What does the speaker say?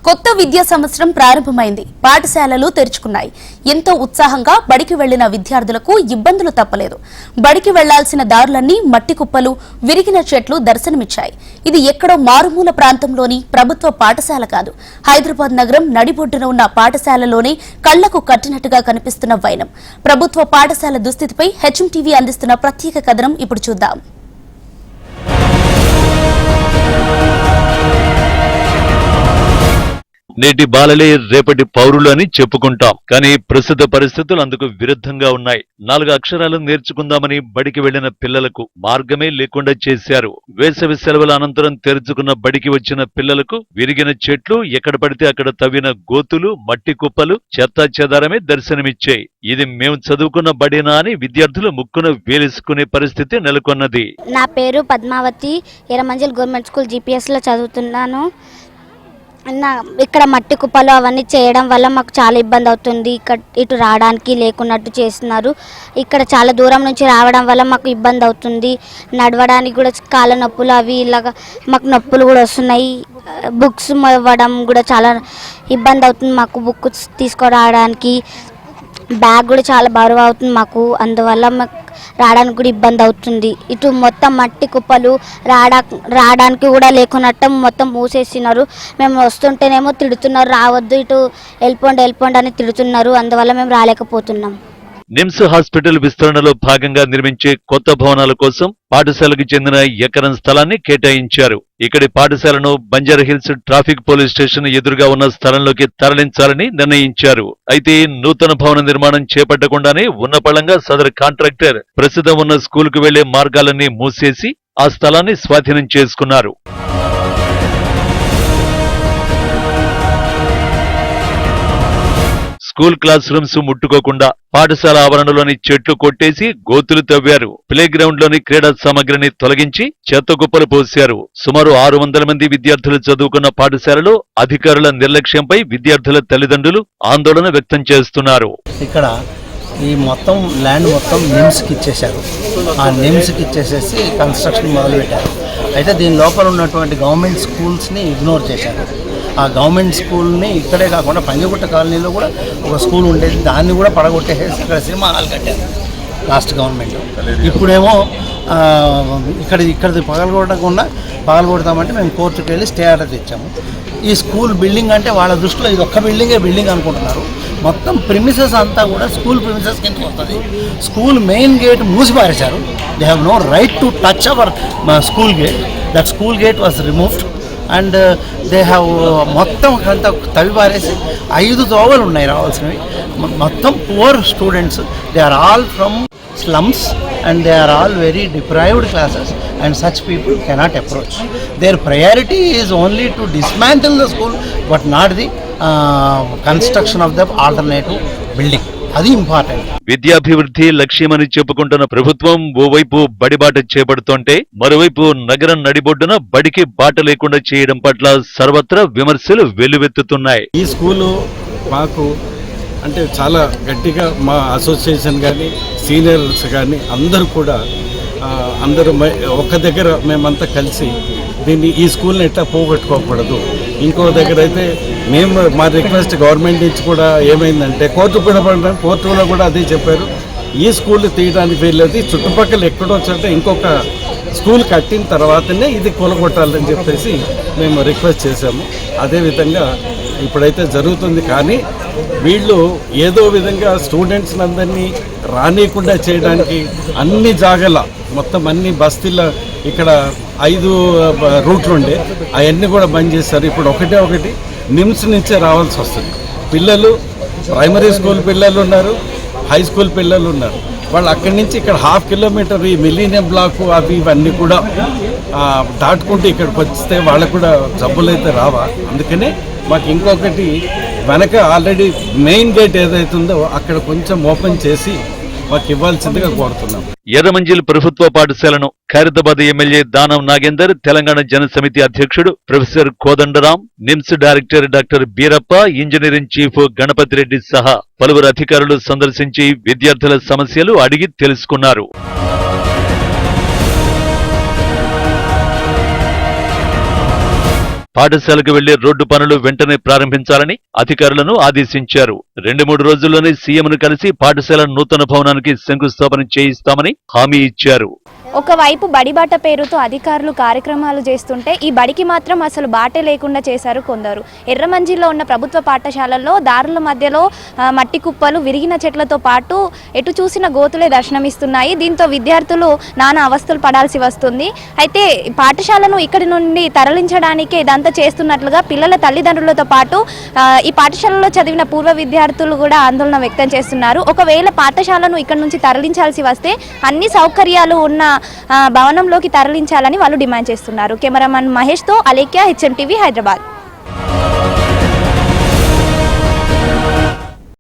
కొత్త విద్యా సంవత్సరం ప్రారంభమైంది. పాఠశాలలు తెరుచుకున్నాయి. ఎంతో ఉత్సాహంగా బడికి వెళ్లిన విద్యార్థులకు ఇబ్బందులు తప్పలేదు. బడికి వెళ్లాల్సిన దారులన్నీ మట్టి కుప్పలు, విరిగిన చెట్లు దర్శనమిచ్చాయి. ఇది ఎక్కడో మారుమూల ప్రాంతంలోని ప్రభుత్వ పాఠశాల కాదు. హైదరాబాద్ నగరం నడిబొడ్డున ఉన్న పాఠశాలలోనే కళ్లకు కట్టినట్టుగా కనిపిస్తున్న వైనం. ప్రభుత్వ పాఠశాల దుస్థితిపై హెచ్ఎంటీవీ అందిస్తున్న ప్రత్యేక కథనం ఇప్పుడు చూద్దాం. నేటి బాలలే రేపటి పౌరులు అని చెప్పుకుంటాం. కానీ ప్రస్తుత పరిస్థితులు అందుకు విరుద్ధంగా ఉన్నాయి. 4 అక్షరాలు నేర్చుకుందామని బడికి వెళ్లిన పిల్లలకు మార్గమే లేకుండా చేశారు. వేసవి సెలవుల అనంతరం తెరుచుకున్న బడికి వచ్చిన పిల్లలకు విరిగిన చెట్లు, ఎక్కడ పడితే అక్కడ తవ్విన గోతులు, మట్టి కుప్పలు, చెత్తా చెదారమే దర్శనమిచ్చాయి. ఇది మేము చదువుకున్న బడినా అని విద్యార్థులు ముక్కున వేలేసుకునే పరిస్థితి నెలకొన్నది. నా పేరు Padmavati, Erramanzil government school GPS లో చదువుతున్నాను. ఇక్కడ మట్టి కుప్పలు అవన్నీ చేయడం వల్ల మాకు చాలా ఇబ్బంది అవుతుంది. ఇటు రావడానికి లేకున్నట్టు చేస్తున్నారు. ఇక్కడ చాలా దూరం నుంచి రావడం వల్ల మాకు ఇబ్బంది అవుతుంది. నడవడానికి కూడా కాళ్ళ నొప్పులు అవి ఇలాగా మాకు నొప్పులు కూడా వస్తున్నాయి. బుక్స్ ఇవ్వడం కూడా చాలా ఇబ్బంది అవుతుంది మాకు. బుక్ తీసుకురావడానికి బ్యాగ్ కూడా చాలా బరువు అవుతుంది మాకు. అందువల్ల మాకు రావడానికి కూడా ఇబ్బంది అవుతుంది. ఇటు మొత్తం మట్టి కుప్పలు రావడానికి కూడా లేకున్నట్టు మొత్తం మూసేసినారు. మేము వస్తుంటేనేమో తిడుతున్నారు, రావద్దు, ఇటు వెళ్ళిపోండి అని తిడుతున్నారు. అందువల్ల మేము రాలేకపోతున్నాం. నిమ్స్ హాస్పిటల్ విస్తరణలో భాగంగా నిర్మించే కొత్త భవనాల కోసం పాఠశాలకు చెందిన ఎకరం స్థలాన్ని కేటాయించారు. ఇక్కడి పాఠశాలను బంజారాహిల్స్ ట్రాఫిక్ పోలీస్ స్టేషన్ ఎదురుగా ఉన్న స్థలంలోకి తరలించాలని నిర్ణయించారు. అయితే నూతన భవన నిర్మాణం చేపట్టకుండానే ఉన్నపళంగా సదరు కాంట్రాక్టర్ ప్రస్తుతం ఉన్న స్కూలుకు వెళ్లే మార్గాలన్నీ మూసేసి ఆ స్థలాన్ని స్వాధీనం చేసుకున్నారు. స్కూల్ క్లాస్ రూమ్స్ ముట్టుకోకుండా పాఠశాల ఆవరణలోని చెట్లు కొట్టేసి గోతులు తవ్వారు. ప్లే గ్రౌండ్ లోని క్రీడా సామగ్రిని తొలగించి చెత్త కుప్పలు పోశారు. సుమారు 600 మంది విద్యార్థులు చదువుకున్న పాఠశాలలో అధికారుల నిర్లక్ష్యంపై విద్యార్థుల తల్లిదండ్రులు ఆందోళన వ్యక్తం చేస్తున్నారు. ఇక్కడ ఈ మొత్తం ల్యాండ్ మొత్తం నిమ్స్కి ఇచ్చేశారు. ఆ నిమ్స్కి ఇచ్చేసేసి కన్స్ట్రక్షన్ మొదలుపెట్టారు. అయితే దీని లోపల ఉన్నటువంటి గవర్నమెంట్ స్కూల్స్ని ఇగ్నోర్ చేశారు. ఆ గవర్నమెంట్ స్కూల్ని ఇక్కడే కాకుండా పంజగుట్ట కాలనీలో కూడా ఒక స్కూల్ ఉండేది, దాన్ని కూడా పడగొట్టేసేసి ఇక్కడ సినిమా హాల్ కట్టారు లాస్ట్ గవర్నమెంట్. ఇప్పుడేమో ఇక్కడిది పగలగొడతామంటే మేము కోర్టుకు వెళ్ళి స్టే ఆర్డర్ తెచ్చాము. ఈ స్కూల్ బిల్డింగ్ అంటే వాళ్ళ దృష్టిలో ఇది ఒక్క బిల్డింగ్ అనుకుంటున్నారు. మొత్తం ప్రిమిసెస్ అంతా కూడా స్కూల్ ప్రిమిసెస్ కిందకి వస్తుంది. స్కూల్ మెయిన్ గేట్ మూసిపారేశారు. They have no right to touch our school gate. That school gate was removed and they have మొత్తం అంతా తవ్విపారేసి 5 తోవలు ఉన్నాయి రావాల్సినవి. మొత్తం poor students, they are all from slums and they are all very deprived classes and such people cannot approach. Their priority is only to dismantle the school but not the construction of the alternative building. అది important. విద్యాభివృద్ధి లక్ష్యమని చెప్పుకుంటున్న ప్రభుత్వం ఓవైపు బడిబాట చేపడుతుంటే మరోవైపు నగరం నడిబొడ్డున బడికి బాట లేకుండా చేయడం పట్ల సర్వత్రా విమర్శలు వెల్లువెత్తుతున్నాయి. ఈ స్కూలు మాకు అంటే చాలా గట్టిగా మా అసోసియేషన్ కానీ సీనియర్స్ కానీ అందరూ కూడా ఒక దగ్గర మేమంతా కలిసి ఈ స్కూల్ని ఎట్లా పోగొట్టుకోకూడదు. ఇంకో దగ్గర అయితే మా రిక్వెస్ట్ గవర్నమెంట్ నుంచి కూడా ఏమైందంటే కోర్టులో కూడా అదే చెప్పారు, ఈ స్కూల్ తీయడానికి వీల్లేదు, చుట్టుపక్కల ఎక్కడో చోట ఇంకొక స్కూల్ కట్టిన తర్వాతనే ఇది కూలగొట్టాలని చెప్పేసి మేము రిక్వెస్ట్ చేశాము. అదేవిధంగా ఇప్పుడైతే జరుగుతుంది. కానీ వీళ్ళు ఏదో విధంగా స్టూడెంట్స్ అందరినీ రానియకుండా చేయడానికి అన్ని జాగల మొత్తం అన్ని బస్తీల ఇక్కడ 5 రూట్లు ఉండే అవన్నీ కూడా బంద్ చేస్తారు. ఇప్పుడు ఒకటి నిమ్స్ నుంచే రావాల్సి వస్తుంది. పిల్లలు ప్రైమరీ స్కూల్ పిల్లలు ఉన్నారు, హై స్కూల్ పిల్లలు ఉన్నారు. వాళ్ళు అక్కడి నుంచి ఇక్కడ 1/2 కిలోమీటర్ ఈ మిలీనియం బ్లాక్ ఇవన్నీ కూడా దాటుకుంటూ ఇక్కడికి వస్తే వాళ్ళకు కూడా జబ్బులు అయితే రావా. అందుకనే మాకు ఇంకొకటి వెనక ఆల్రెడీ మెయిన్ గేట్ ఏదైతుందో అక్కడ కొంచెం ఓపెన్ చేసి మాకు ఇవ్వాల్సిందిగా కోరుతున్నాం. ఎర్రమంజిల్ ప్రభుత్వ పాఠశాలను ఖైరతాబాద్ ఎమ్మెల్యే దానం నాగేందర్, తెలంగాణ జనసమితి అధ్యక్షుడు professor Kodandaram, NIMS director doctor Birappa, engineering chief Ganapathi Reddy సహా పలువురు అధికారులు సందర్శించి విద్యార్థుల సమస్యలు అడిగి తెలుసుకున్నారు. పాఠశాలకు వెళ్లే రోడ్డు పనులు వెంటనే ప్రారంభించాలని అధికారులను ఆదేశించారు. 2-3 రోజుల్లోనే సీఎంను కలిసి పాఠశాల నూతన భవనానికి శంకుస్థాపన చేయిస్తామని హామీ ఇచ్చారు. ఒకవైపు బడి బాట పేరుతో అధికారులు కార్యక్రమాలు చేస్తుంటే ఈ బడికి మాత్రం అసలు బాటే లేకుండా చేశారు కొందరు. ఎర్రమంజిల్లో ఉన్న ప్రభుత్వ పాఠశాలల్లో దారుల మధ్యలో మట్టి కుప్పలు, విరిగిన చెట్లతో పాటు ఎటు చూసిన గోతులే దర్శనమిస్తున్నాయి. దీంతో విద్యార్థులు నానా అవస్థలు పడాల్సి వస్తుంది. అయితే పాఠశాలను ఇక్కడి నుండి తరలించడానికే ఇదంతా చేస్తున్నట్లుగా పిల్లల తల్లిదండ్రులతో పాటు ఈ పాఠశాలలో చదివిన పూర్వ విద్యార్థులు కూడా ఆందోళన వ్యక్తం చేస్తున్నారు. ఒకవేళ పాఠశాలను ఇక్కడ నుంచి తరలించాల్సి వస్తే అన్ని సౌకర్యాలు ఉన్న భవనంలోకి తరలించాలని వాళ్ళు డిమాండ్ చేస్తున్నారు. కెమెరామన్ మహేష్తో అలేఖ్య, HM టీవీ, హైదరాబాద్.